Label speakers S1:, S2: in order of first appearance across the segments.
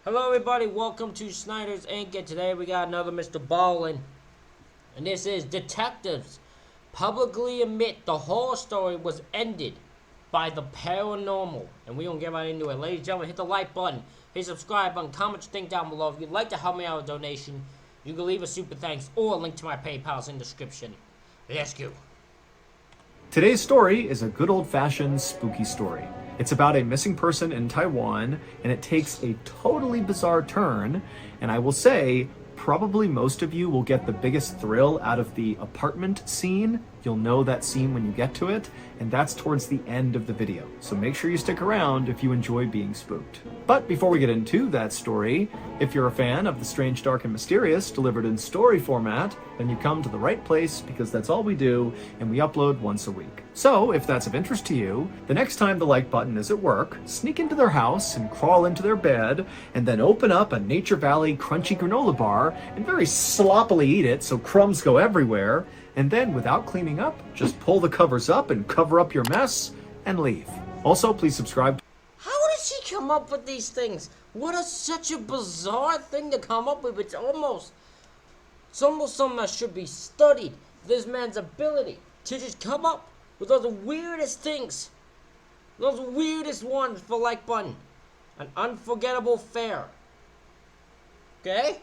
S1: Hello everybody, welcome to Snyder's Inc. And today we got another MrBallen. And this is detectives publicly admit the horror story was ended by the paranormal. And we gonna get right into it. Ladies and gentlemen, hit the like button, hit subscribe button, comment your thing down below. If you'd like to help me out with a donation, you can leave a super thanks or a link to my PayPal's in the description. Let's go.
S2: Today's story is a good old-fashioned spooky story. It's about a missing person in Taiwan, and it takes a totally bizarre turn, and I will say, probably most of you will get the biggest thrill out of the apartment scene. You'll know that scene when you get to it, and that's towards the end of the video. So make sure you stick around if you enjoy being spooked. But before we get into that story, if you're a fan of the strange, dark, and mysterious delivered in story format, then you come to the right place because that's all we do, and we upload once a week. So if that's of interest to you, the next time the like button is at work, sneak into their house and crawl into their bed, and then open up a Nature Valley crunchy granola bar and very sloppily eat it so crumbs go everywhere, and then without cleaning up, just pull the covers up and cover up your mess and leave. Also, please subscribe.
S1: How did she come up with these things? Such a bizarre thing to come up with. It's almost something that should be studied. This man's ability to just come up with those weirdest things. Those weirdest ones for like button. An unforgettable fare. Okay?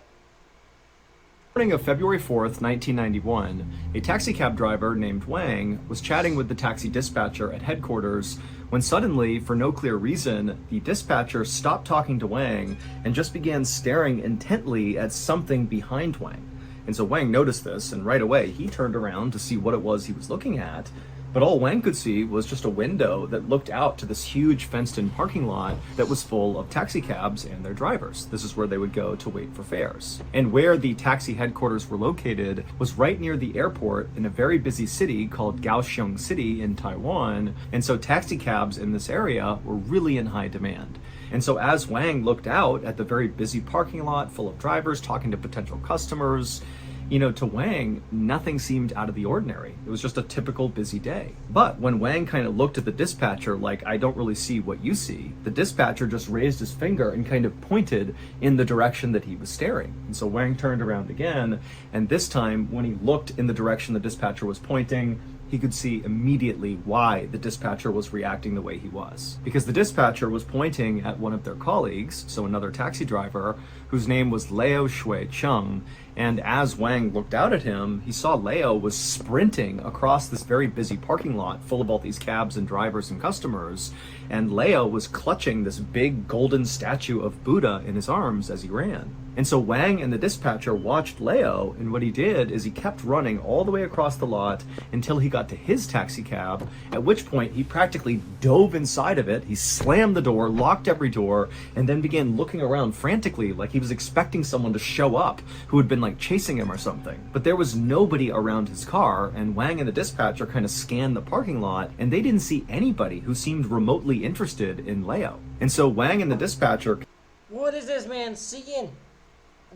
S2: Morning of February 4th, 1991, a taxi cab driver named Wang was chatting with the taxi dispatcher at headquarters when suddenly, for no clear reason, the dispatcher stopped talking to Wang and just began staring intently at something behind Wang. And so Wang noticed this, and right away he turned around to see what it was he was looking at. But all Wang could see was just a window that looked out to this huge fenced-in parking lot that was full of taxi cabs and their drivers. This is where they would go to wait for fares. And where the taxi headquarters were located was right near the airport in a very busy city called Kaohsiung City in Taiwan. And so taxi cabs in this area were really in high demand. And so as Wang looked out at the very busy parking lot full of drivers talking to potential customers, to Wang, nothing seemed out of the ordinary. It was just a typical busy day. But when Wang kind of looked at the dispatcher like, I don't really see what you see, the dispatcher just raised his finger and kind of pointed in the direction that he was staring. And so Wang turned around again, and this time when he looked in the direction the dispatcher was pointing, he could see immediately why the dispatcher was reacting the way he was. Because the dispatcher was pointing at one of their colleagues, so another taxi driver, whose name was Leo Shui Chung, and as Wang looked out at him, he saw Leo was sprinting across this very busy parking lot full of all these cabs and drivers and customers, and Leo was clutching this big golden statue of Buddha in his arms as he ran. And so Wang and the dispatcher watched Leo, and what he did is he kept running all the way across the lot until he got to his taxi cab, at which point he practically dove inside of it. He slammed the door, locked every door, and then began looking around frantically like he was expecting someone to show up who had been chasing him or something. But there was nobody around his car, and Wang and the dispatcher kind of scanned the parking lot, and they didn't see anybody who seemed remotely interested in Leo. And so Wang and the dispatcher...
S1: What is this man seeing?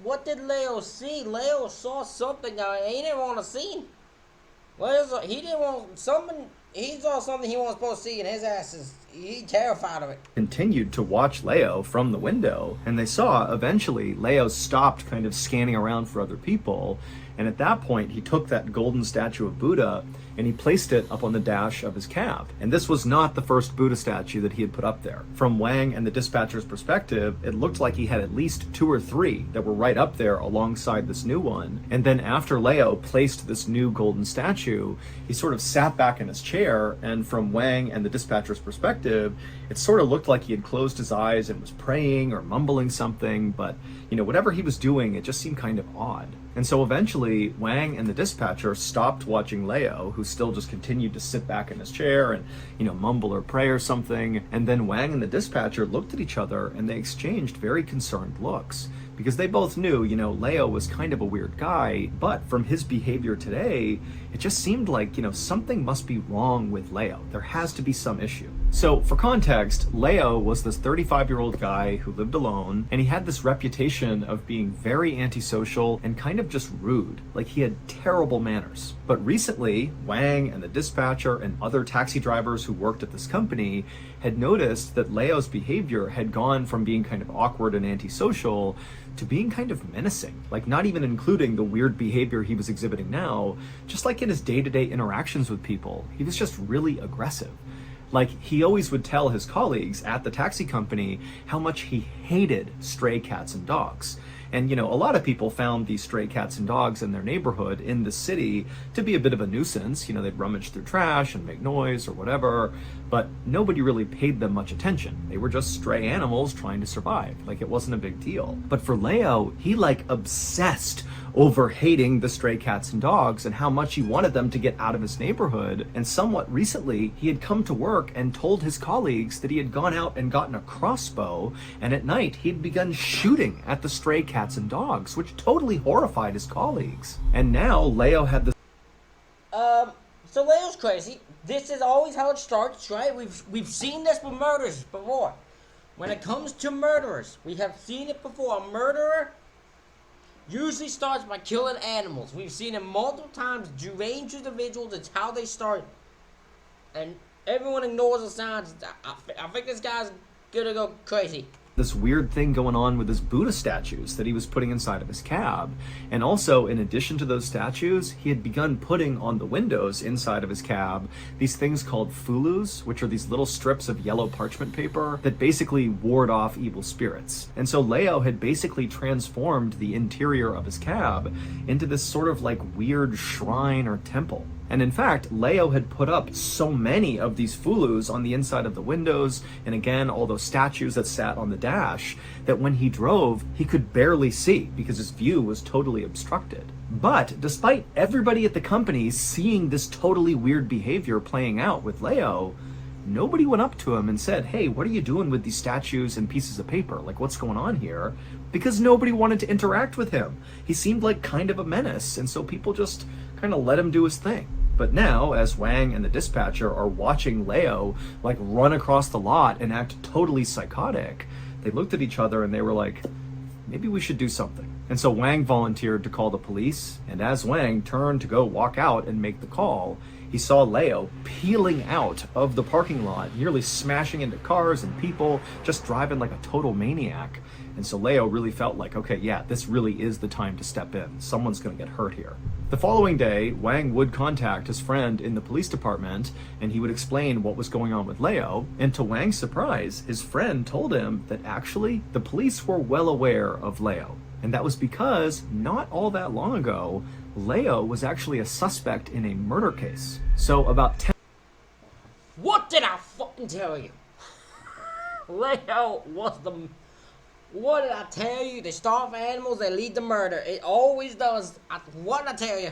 S1: What did Leo see? Leo saw something that he didn't want to see. He didn't want something. He saw something he wasn't supposed to see, and his ass is terrified of it.
S2: Continued to watch Leo from the window, and they saw eventually Leo stopped kind of scanning around for other people, and at that point he took that golden statue of Buddha and he placed it up on the dash of his cab. And this was not the first Buddha statue that he had put up there. From Wang and the dispatcher's perspective, it looked like he had at least 2 or 3 that were right up there alongside this new one. And then after Leo placed this new golden statue, he sort of sat back in his chair, and from Wang and the dispatcher's perspective, it sort of looked like he had closed his eyes and was praying or mumbling something, but whatever he was doing, it just seemed kind of odd. And so eventually, Wang and the dispatcher stopped watching Leo, who still just continued to sit back in his chair and, mumble or pray or something. And then Wang and the dispatcher looked at each other and they exchanged very concerned looks. Because they both knew, Leo was kind of a weird guy, but from his behavior today, it just seemed like, something must be wrong with Leo. There has to be some issue. So, for context, Leo was this 35-year-old guy who lived alone, and he had this reputation of being very antisocial and kind of just rude. Like, he had terrible manners. But recently, Wang and the dispatcher and other taxi drivers who worked at this company had noticed that Leo's behavior had gone from being kind of awkward and antisocial to being kind of menacing. Like, not even including the weird behavior he was exhibiting now, just like in his day-to-day interactions with people. He was just really aggressive. Like, he always would tell his colleagues at the taxi company how much he hated stray cats and dogs. And, a lot of people found these stray cats and dogs in their neighborhood in the city to be a bit of a nuisance. They'd rummage through trash and make noise or whatever, but nobody really paid them much attention. They were just stray animals trying to survive. Like, it wasn't a big deal. But for Leo, he obsessed over hating the stray cats and dogs and how much he wanted them to get out of his neighborhood. And somewhat recently, he had come to work and told his colleagues that he had gone out and gotten a crossbow, and at night he'd begun shooting at the stray cats and dogs, which totally horrified his colleagues. And now Leo had this
S1: So Leo's crazy. This is always how it starts, right? We've seen this with murders before. When it comes to murderers, we have seen it before. A murderer usually starts by killing animals. We've seen it multiple times. Deranged individuals, it's how they start. And everyone ignores the signs. I think this guy's gonna go crazy.
S2: This weird thing going on with his Buddha statues that he was putting inside of his cab. And also, in addition to those statues, he had begun putting on the windows inside of his cab these things called fulus, which are these little strips of yellow parchment paper that basically ward off evil spirits. And so Leo had basically transformed the interior of his cab into this sort of weird shrine or temple. And in fact, Leo had put up so many of these fulus on the inside of the windows, and again, all those statues that sat on the dash, that when he drove, he could barely see because his view was totally obstructed. But despite everybody at the company seeing this totally weird behavior playing out with Leo, nobody went up to him and said, "Hey, what are you doing with these statues and pieces of paper? What's going on here?" Because nobody wanted to interact with him. He seemed like kind of a menace, and so people just kind of let him do his thing. But now, as Wang and the dispatcher are watching Leo run across the lot and act totally psychotic, they looked at each other and they were like, maybe we should do something. And so Wang volunteered to call the police, and as Wang turned to go walk out and make the call, he saw Leo peeling out of the parking lot, nearly smashing into cars and people, just driving like a total maniac. And so Leo really felt like, okay, yeah, this really is the time to step in. Someone's going to get hurt here. The following day, Wang would contact his friend in the police department, and he would explain what was going on with Leo. And to Wang's surprise, his friend told him that actually the police were well aware of Leo. And that was because not all that long ago, Leo was actually a suspect in a murder case. So about 10...
S1: What did I fucking tell you? Leo was the... What did I tell you? They starve animals, they lead to murder. It always does. What did I tell you?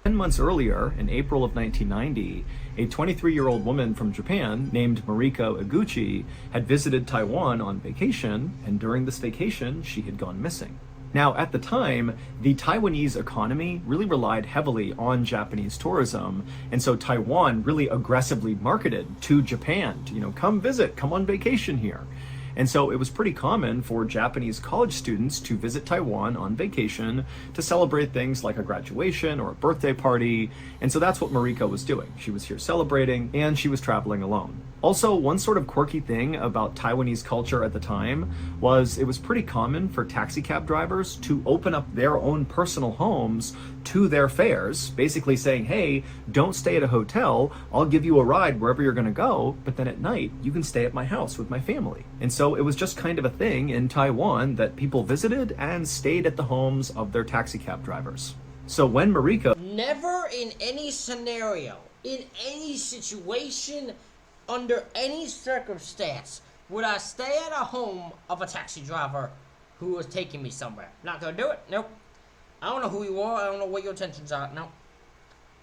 S2: 10 months earlier, in April of 1990, a 23-year-old woman from Japan named Mariko Iguchi had visited Taiwan on vacation, and during this vacation, she had gone missing. Now, at the time, the Taiwanese economy really relied heavily on Japanese tourism, and so Taiwan really aggressively marketed to Japan to, come visit, come on vacation here. And so it was pretty common for Japanese college students to visit Taiwan on vacation to celebrate things like a graduation or a birthday party. And so that's what Mariko was doing. She was here celebrating, and she was traveling alone. Also, one sort of quirky thing about Taiwanese culture at the time was it was pretty common for taxi cab drivers to open up their own personal homes to their fares, basically saying, hey, don't stay at a hotel, I'll give you a ride wherever you're gonna go, but then at night, you can stay at my house with my family. And so it was just kind of a thing in Taiwan that people visited and stayed at the homes of their taxi cab drivers. So when Mariko...
S1: Never in any scenario, in any situation, under any circumstance, would I stay at a home of a taxi driver who was taking me somewhere. Not gonna do it, nope. I don't know who you are, I don't know what your intentions are, nope.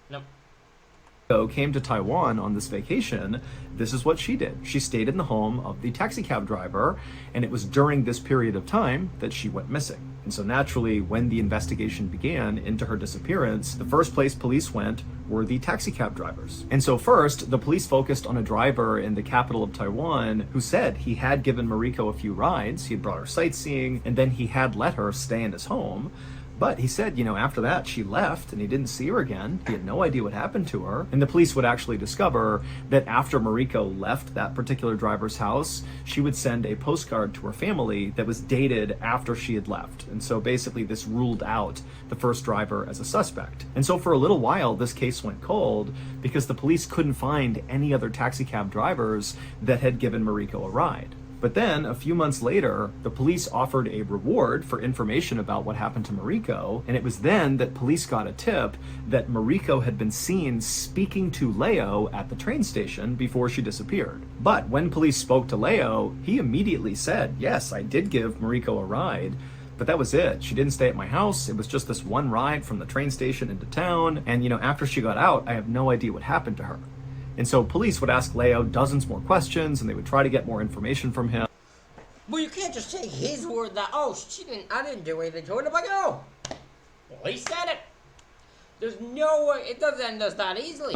S1: Nope.
S2: Came to Taiwan on this vacation, this is what she did. She stayed in the home of the taxi cab driver, and it was during this period of time that she went missing. And so naturally, when the investigation began into her disappearance, the first place police went were the taxicab drivers. And so first, the police focused on a driver in the capital of Taiwan who said he had given Mariko a few rides, he had brought her sightseeing, and then he had let her stay in his home. But he said, after that, she left and he didn't see her again. He had no idea what happened to her. And the police would actually discover that after Mariko left that particular driver's house, she would send a postcard to her family that was dated after she had left. And so basically this ruled out the first driver as a suspect. And so for a little while, this case went cold because the police couldn't find any other taxicab drivers that had given Mariko a ride. But then, a few months later, the police offered a reward for information about what happened to Mariko, and it was then that police got a tip that Mariko had been seen speaking to Leo at the train station before she disappeared. But when police spoke to Leo, he immediately said, yes, I did give Mariko a ride, but that was it. She didn't stay at my house. It was just this one ride from the train station into town, and after she got out, I have no idea what happened to her. And so police would ask Leo dozens more questions, and they would try to get more information from him.
S1: Well, you can't just take his word that, I didn't do anything to her. I'm like, well, he said it. There's no way, it doesn't end us that easily.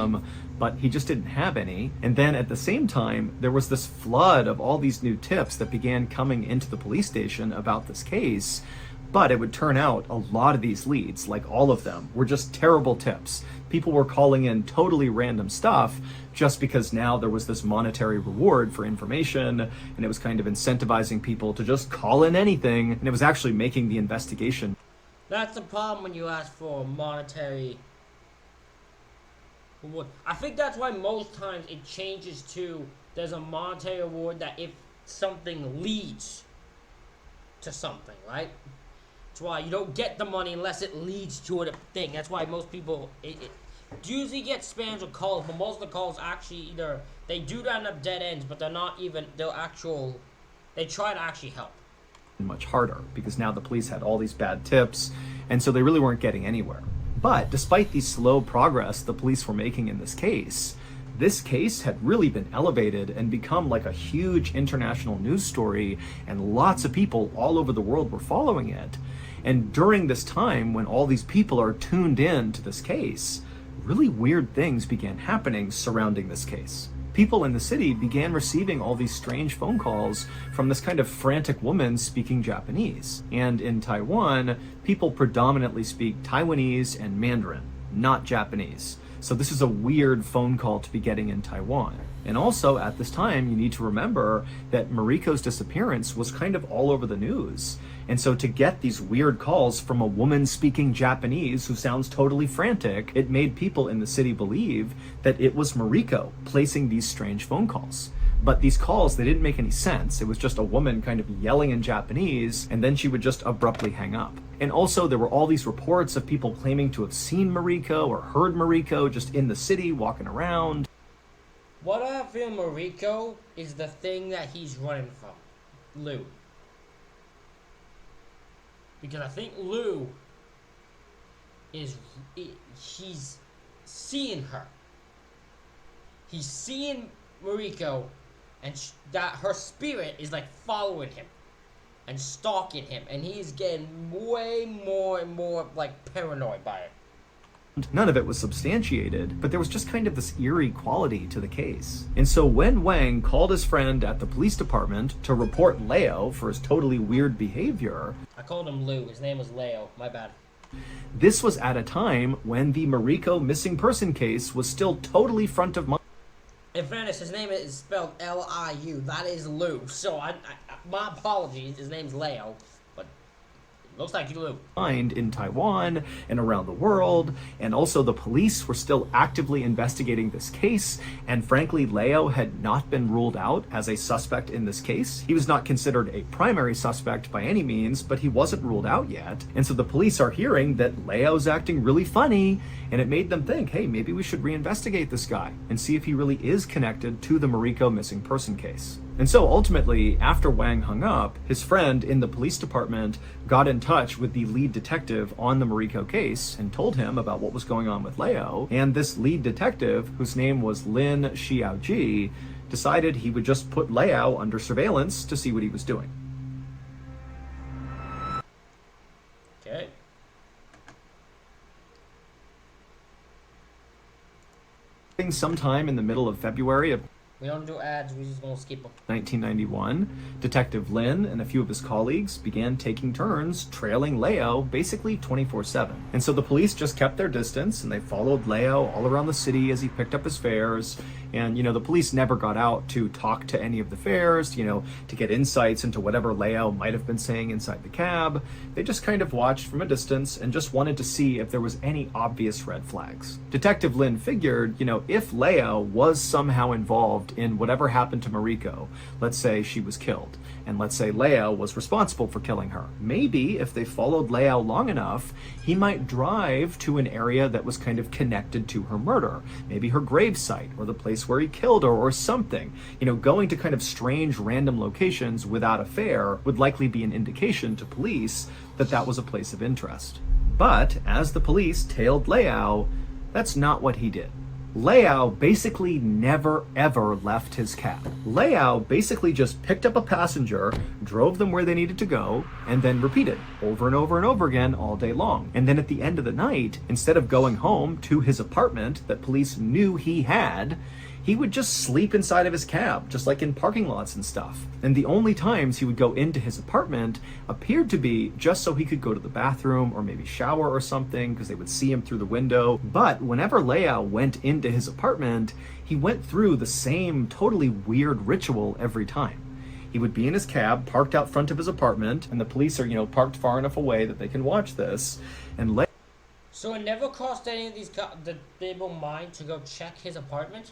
S2: But he just didn't have any. And then at the same time, there was this flood of all these new tips that began coming into the police station about this case. But it would turn out a lot of these leads, like all of them, were just terrible tips. People were calling in totally random stuff just because now there was this monetary reward for information, and it was kind of incentivizing people to just call in anything, and it was actually making the investigation.
S1: That's the problem when you ask for monetary reward. I think that's why most times it changes to there's a monetary reward that if something leads to something, right? That's why you don't get the money unless it leads to a thing. That's why most people it usually get spams or calls, but most of the calls actually either they do end up dead ends, but they're not even they try to actually help.
S2: Much harder because now the police had all these bad tips, and so they really weren't getting anywhere. But despite the slow progress the police were making in this case had really been elevated and become like a huge international news story, and lots of people all over the world were following it. And during this time, when all these people are tuned in to this case, really weird things began happening surrounding this case. People in the city began receiving all these strange phone calls from this kind of frantic woman speaking Japanese. And in Taiwan, people predominantly speak Taiwanese and Mandarin, not Japanese. So this is a weird phone call to be getting in Taiwan. And also at this time, you need to remember that Mariko's disappearance was kind of all over the news. And so to get these weird calls from a woman speaking Japanese who sounds totally frantic, it made people in the city believe that it was Mariko placing these strange phone calls. But these calls, they didn't make any sense. It was just a woman kind of yelling in Japanese, and then she would just abruptly hang up. And also there were all these reports of people claiming to have seen Mariko or heard Mariko just in the city walking around.
S1: What I feel Mariko is the thing that he's running from, Lou. Because I think Lou he's seeing her. He's seeing Mariko, and that her spirit is like following him and stalking him, and he's getting way more and more like paranoid by it.
S2: None of it was substantiated, but there was just kind of this eerie quality to the case. And so when Wang called his friend at the police department to report Leo for his totally weird behavior...
S1: I called him Lou. His name was Leo. My bad.
S2: This was at a time when the Mariko missing person case was still totally front of mind.
S1: In fairness, his name is spelled L-I-U. That is Lou. So my apologies. His name's Leo. Looks like Lou.
S2: In Taiwan and around the world, and also the police were still actively investigating this case, and frankly, Leo had not been ruled out as a suspect in this case. He was not considered a primary suspect by any means, but he wasn't ruled out yet, and so the police are hearing that Leo's acting really funny, and it made them think, hey, maybe we should reinvestigate this guy and see if he really is connected to the Mariko missing person case. And so ultimately, after Wang hung up, his friend in the police department got in touch with the lead detective on the Mariko case and told him about what was going on with Leo. And this lead detective, whose name was Lin Xiaoji, decided he would just put Leo under surveillance to see what he was doing. Sometime in the middle of February of
S1: We don't do ads, we just gonna skip them.
S2: 1991, Detective Lynn and a few of his colleagues began taking turns trailing Leo basically 24/7. And so the police just kept their distance and they followed Leo all around the city as he picked up his fares. And, the police never got out to talk to any of the fares, to get insights into whatever Leo might have been saying inside the cab. They just kind of watched from a distance and just wanted to see if there was any obvious red flags. Detective Lynn figured, if Leo was somehow involved in whatever happened to Mariko, let's say she was killed, and let's say Leo was responsible for killing her, maybe if they followed Leo long enough, he might drive to an area that was kind of connected to her murder, maybe her gravesite or the place where he killed her or something. Going to kind of strange random locations without a fare would likely be an indication to police that that was a place of interest. But as the police tailed Leo, that's not what he did. Leo basically never ever left his cab. Leo basically just picked up a passenger, drove them where they needed to go, and then repeated over and over and over again all day long. And then at the end of the night, instead of going home to his apartment that police knew he had, he would just sleep inside of his cab, just like in parking lots and stuff. And the only times he would go into his apartment appeared to be just so he could go to the bathroom or maybe shower or something, because they would see him through the window. But whenever Leo went into his apartment, he went through the same totally weird ritual every time. He would be in his cab, parked out front of his apartment, and the police are, parked far enough away that they can watch this. And
S1: So it never crossed any of the people's mind to go check his apartment?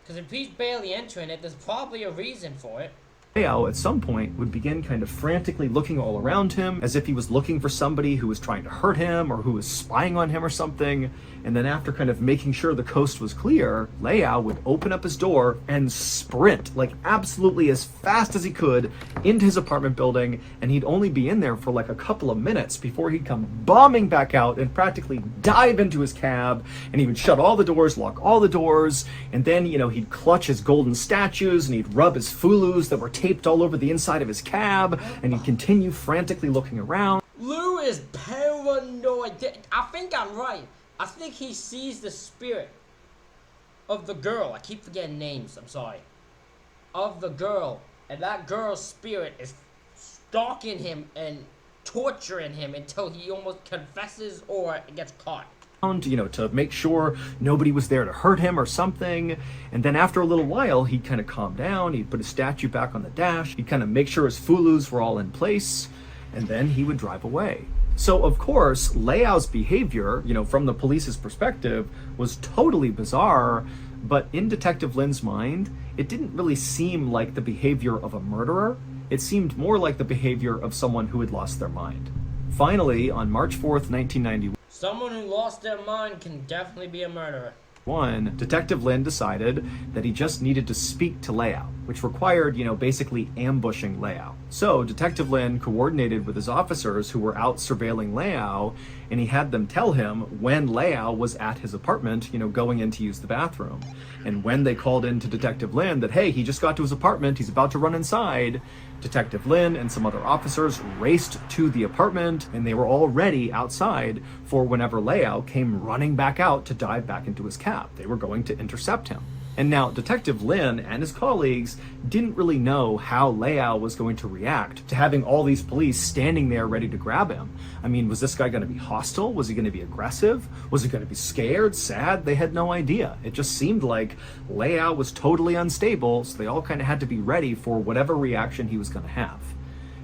S1: Because if he's barely entering it, there's probably a reason for it.
S2: Leo, at some point, would begin kind of frantically looking all around him, as if he was looking for somebody who was trying to hurt him or who was spying on him or something. And then after kind of making sure the coast was clear, Leo would open up his door and sprint, like absolutely as fast as he could, into his apartment building, and he'd only be in there for like a couple of minutes before he'd come bombing back out and practically dive into his cab, and he would shut all the doors, lock all the doors, and then, he'd clutch his golden statues, and he'd rub his fulus that were taped all over the inside of his cab, and he'd continue frantically looking around.
S1: Lou is paranoid. I think I'm right. I think he sees the spirit of the girl. I keep forgetting names, I'm sorry. Of the girl. And that girl's spirit is stalking him and torturing him until he almost confesses or gets caught.
S2: To make sure nobody was there to hurt him or something. And then after a little while, he'd kind of calm down, he'd put his statue back on the dash, he'd kind of make sure his fulus were all in place, and then he would drive away. So, of course, Leo's behavior, from the police's perspective, was totally bizarre, but in Detective Lynn's mind, it didn't really seem like the behavior of a murderer. It seemed more like the behavior of someone who had lost their mind. Finally, on March 4th, 1991,
S1: someone who lost their mind can definitely be a murderer.
S2: Detective Lynn decided that he just needed to speak to Leo, which required, basically ambushing Leo. So Detective Lynn coordinated with his officers who were out surveilling Leo, and he had them tell him when Leo was at his apartment, going in to use the bathroom. And when they called in to Detective Lynn that, hey, he just got to his apartment, he's about to run inside, Detective Lynn and some other officers raced to the apartment, and they were all ready outside for whenever Leo came running back out to dive back into his cab. They were going to intercept him. And now Detective Lynn and his colleagues didn't really know how Leo was going to react to having all these police standing there ready to grab him. I mean, was this guy going to be hostile? Was he going to be aggressive? Was he going to be scared, sad? They had no idea. It just seemed like Leo was totally unstable, so they all kind of had to be ready for whatever reaction he was going to have.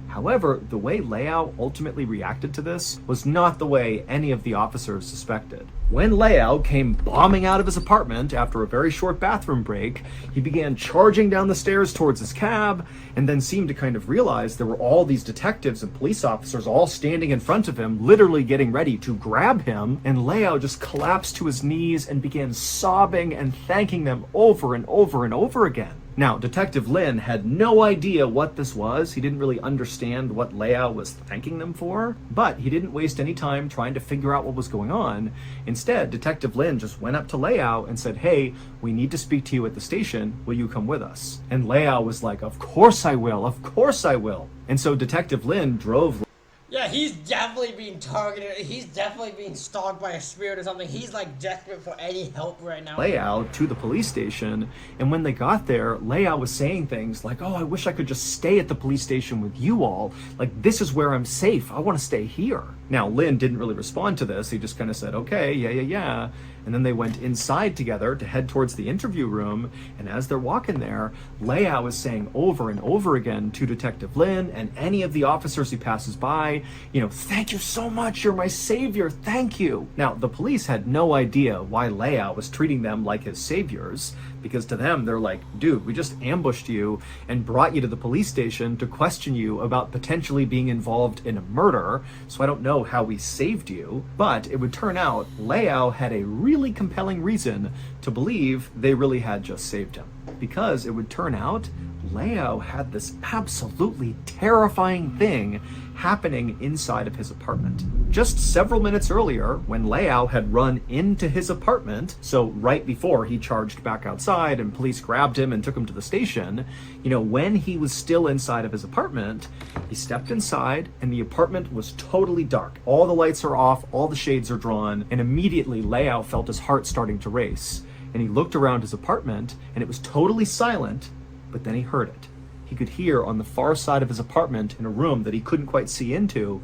S2: However, the way Leo ultimately reacted to this was not the way any of the officers suspected. When Leo came bombing out of his apartment after a very short bathroom break, he began charging down the stairs towards his cab, and then seemed to kind of realize there were all these detectives and police officers all standing in front of him, literally getting ready to grab him, and Leo just collapsed to his knees and began sobbing and thanking them over and over and over again. Now, Detective Lynn had no idea what this was. He didn't really understand what Leo was thanking them for, but he didn't waste any time trying to figure out what was going on. Instead, Detective Lynn just went up to Leo and said, hey, we need to speak to you at the station. Will you come with us? And Leo was like, of course I will. Of course I will. And so Detective Lynn drove
S1: Yeah, he's definitely being targeted. He's definitely being stalked by a spirit or something. He's like desperate for any help right now.
S2: Leao to the police station, and when they got there, Leao was saying things like, "Oh, I wish I could just stay at the police station with you all. Like, this is where I'm safe. I want to stay here." Now, Lin didn't really respond to this. He just kind of said, "Okay, yeah." And then they went inside together to head towards the interview room, and as they're walking there, Leao is saying over and over again to Detective Lin and any of the officers he passes by, "Thank you so much, you're my savior, thank you." Now, the police had no idea why Leao was treating them like his saviors, because to them, they're like, "Dude, we just ambushed you and brought you to the police station to question you about potentially being involved in a murder, so I don't know how we saved you." But it would turn out Leao had a really compelling reason to believe they really had just saved him, because it would turn out Leao had this absolutely terrifying thing happening inside of his apartment. Just several minutes earlier, when Leao had run into his apartment, so right before he charged back outside and police grabbed him and took him to the station, when he was still inside of his apartment, he stepped inside and the apartment was totally dark. All the lights are off, all the shades are drawn, and immediately Leao felt his heart starting to race. And he looked around his apartment and it was totally silent, but then he heard it. He could hear on the far side of his apartment, in a room that he couldn't quite see into,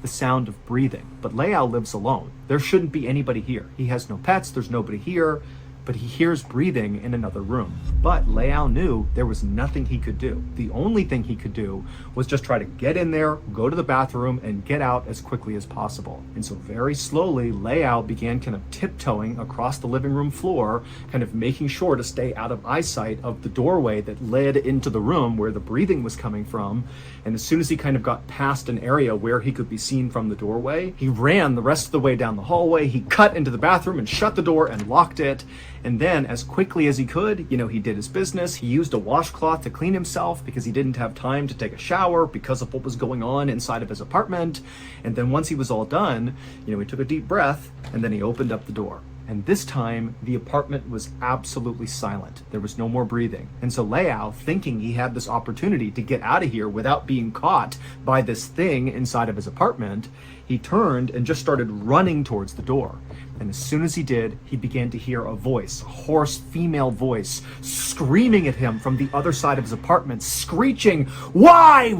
S2: the sound of breathing. But Leao lives alone. There shouldn't be anybody here. He has no pets, there's nobody here, but he hears breathing in another room. But Leao knew there was nothing he could do. The only thing he could do was just try to get in there, go to the bathroom, and get out as quickly as possible. And so very slowly, Leao began kind of tiptoeing across the living room floor, kind of making sure to stay out of eyesight of the doorway that led into the room where the breathing was coming from. And as soon as he kind of got past an area where he could be seen from the doorway, he ran the rest of the way down the hallway. He cut into the bathroom and shut the door and locked it. And then, as quickly as he could, he did his business. He used a washcloth to clean himself because he didn't have time to take a shower because of what was going on inside of his apartment. And then once he was all done, he took a deep breath and then he opened up the door. And this time, the apartment was absolutely silent. There was no more breathing. And so Leao, thinking he had this opportunity to get out of here without being caught by this thing inside of his apartment, he turned and just started running towards the door. And as soon as he did, he began to hear a voice, a hoarse female voice, screaming at him from the other side of his apartment, screeching, "Why?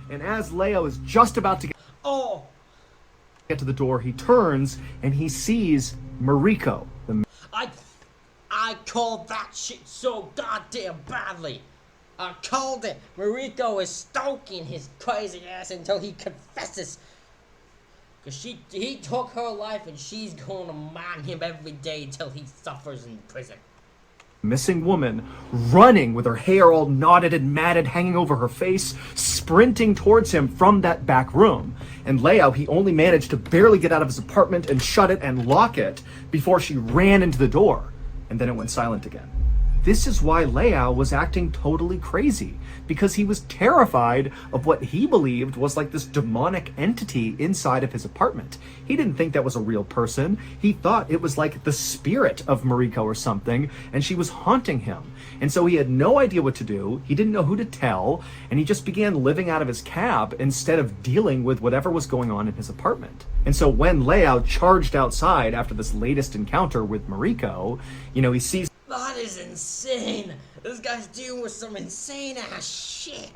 S2: And as Leao is just about to get to the door, he turns and he sees Mariko.
S1: I called that shit so goddamn badly. I called it. Mariko is stalking his crazy ass until he confesses. Because he took her life and she's going to mind him every day until he suffers in prison.
S2: Missing woman, running with her hair all knotted and matted hanging over her face, sprinting towards him from that back room. And Leao, he only managed to barely get out of his apartment and shut it and lock it before she ran into the door. And then it went silent again. This is why Leao was acting totally crazy, because he was terrified of what he believed was like this demonic entity inside of his apartment. He didn't think that was a real person. He thought it was like the spirit of Mariko or something, and she was haunting him. And so he had no idea what to do. He didn't know who to tell, and he just began living out of his cab instead of dealing with whatever was going on in his apartment. And so when Leao charged outside after this latest encounter with Mariko, he sees
S1: that is insane. This guy's dealing with some insane ass shit.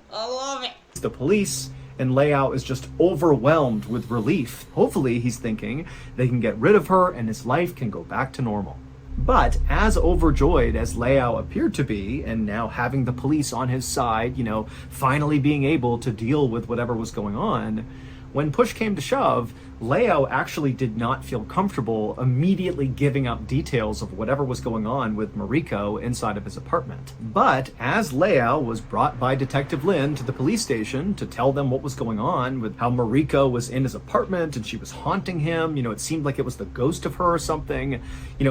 S1: I love it.
S2: the police, and Leao is just overwhelmed with relief. Hopefully, he's thinking they can get rid of her and his life can go back to normal. But as overjoyed as Leao appeared to be, and now having the police on his side, finally being able to deal with whatever was going on, when push came to shove, Leao actually did not feel comfortable immediately giving up details of whatever was going on with Mariko inside of his apartment. But as Leao was brought by Detective Lin to the police station to tell them what was going on with how Mariko was in his apartment and she was haunting him, it seemed like it was the ghost of her or something.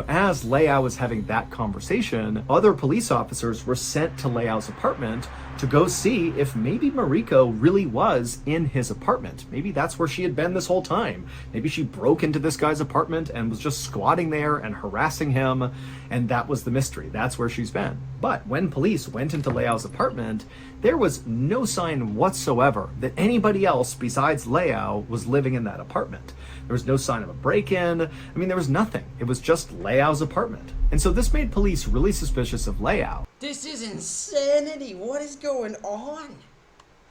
S2: As Leao was having that conversation, other police officers were sent to Leao's apartment to go see if maybe Mariko really was in his apartment. Maybe that's where she had been this whole time. Maybe she broke into this guy's apartment and was just squatting there and harassing him, and that was the mystery. That's where she's been. But when police went into Leao's apartment, there was no sign whatsoever that anybody else besides Leao was living in that apartment. There was no sign of a break-in. I mean, there was nothing. It was just Leao's apartment. And so this made police really suspicious of Leao.
S1: This is insanity. What is going on?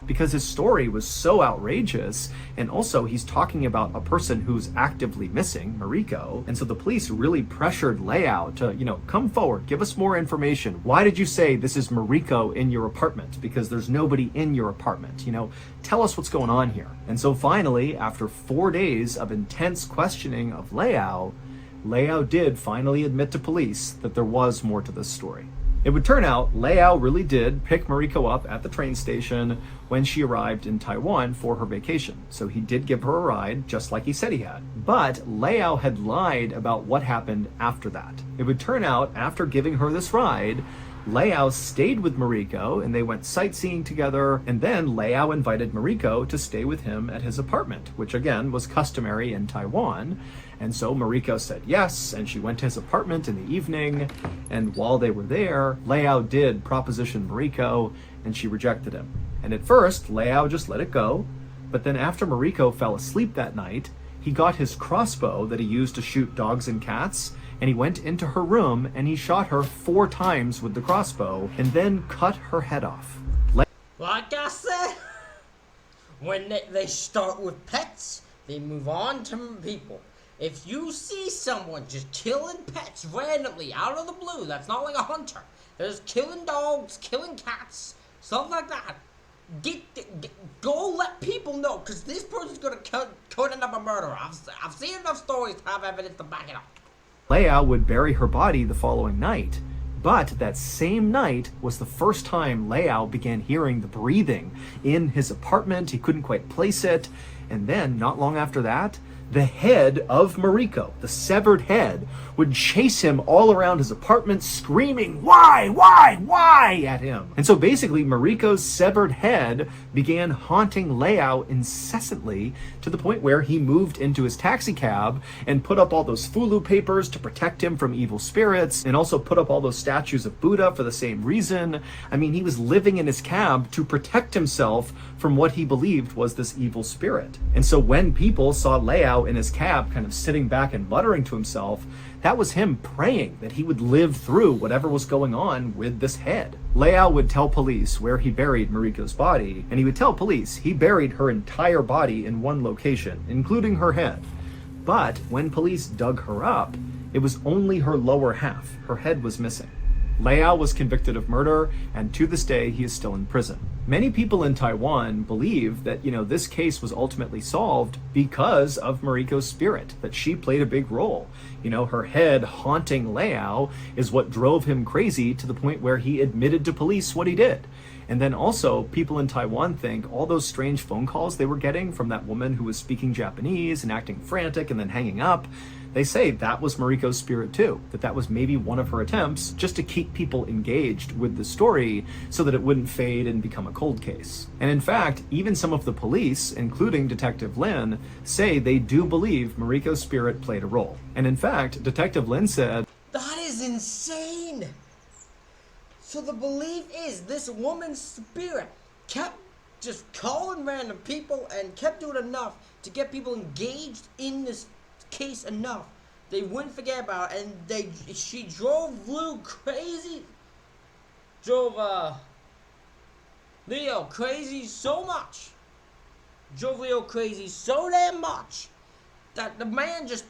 S2: Because his story was so outrageous, and also he's talking about a person who's actively missing, Mariko, and so the police really pressured Leao to, come forward, give us more information. Why did you say this is Mariko in your apartment? Because there's nobody in your apartment, tell us what's going on here. And so finally, after 4 days of intense questioning of Leao did finally admit to police that there was more to this story. It would turn out Leao really did pick Mariko up at the train station when she arrived in Taiwan for her vacation. So he did give her a ride, just like he said he had. But Leao had lied about what happened after that. It would turn out, after giving her this ride, Leao stayed with Mariko and they went sightseeing together, and then Leao invited Mariko to stay with him at his apartment, which again was customary in Taiwan. And so Mariko said yes, and she went to his apartment in the evening, and while they were there, Leao did proposition Mariko, and she rejected him. And at first, Leao just let it go, but then after Mariko fell asleep that night, he got his crossbow that he used to shoot dogs and cats, and he went into her room and he shot her 4 times with the crossbow, and then cut her head off.
S1: Like I said, when they start with pets, they move on to people. If you see someone just killing pets randomly out of the blue, that's not like a hunter. They're just killing dogs, killing cats, stuff like that. Go let people know, because this person's could end up a murderer. I've seen enough stories to have evidence to back it up.
S2: Leao would bury her body the following night, but that same night was the first time Leao began hearing the breathing in his apartment. He couldn't quite place it, and then not long after that, the head of Mariko, the severed head, would chase him all around his apartment, screaming, why, at him. And so basically, Mariko's severed head began haunting Leao incessantly, to the point where he moved into his taxi cab and put up all those fulu papers to protect him from evil spirits, and also put up all those statues of Buddha for the same reason. I mean, he was living in his cab to protect himself from what he believed was this evil spirit. And so when people saw Leao in his cab kind of sitting back and muttering to himself, that was him praying that he would live through whatever was going on with this head. Leao would tell police where he buried Mariko's body, and he would tell police he buried her entire body in one location, including her head. But when police dug her up, it was only her lower half. Her head was missing. Leao was convicted of murder, and to this day, he is still in prison. Many people in Taiwan believe that, this case was ultimately solved because of Mariko's spirit, that she played a big role. Her head haunting Leao is what drove him crazy to the point where he admitted to police what he did. And then also, people in Taiwan think all those strange phone calls they were getting from that woman who was speaking Japanese and acting frantic and then hanging up, they say that was Mariko's spirit too, that was maybe one of her attempts just to keep people engaged with the story so that it wouldn't fade and become a cold case. And in fact, even some of the police, including Detective Lin, say they do believe Mariko's spirit played a role. And in fact, Detective Lin said,
S1: "That is insane." So the belief is this woman's spirit kept just calling random people and kept doing enough to get people engaged in this case enough they wouldn't forget about it, and she drove Leo crazy so damn much that the man just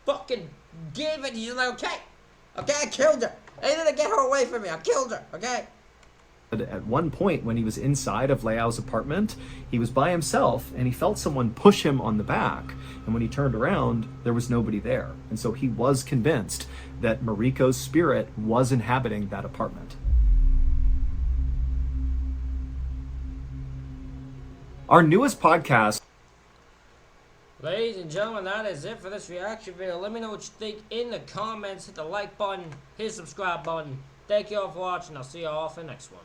S1: fucking gave it. He's like, okay, I killed her. I needed to get her away from me. I killed her, okay?
S2: At one point, when he was inside of Leao's apartment, he was by himself and he felt someone push him on the back. And when he turned around, there was nobody there. And so he was convinced that Mariko's spirit was inhabiting that apartment. Our newest podcast.
S1: Ladies and gentlemen, that is it for this reaction video. Let me know what you think in the comments. Hit the like button, hit the subscribe button. Thank you all for watching. I'll see you all for the next one.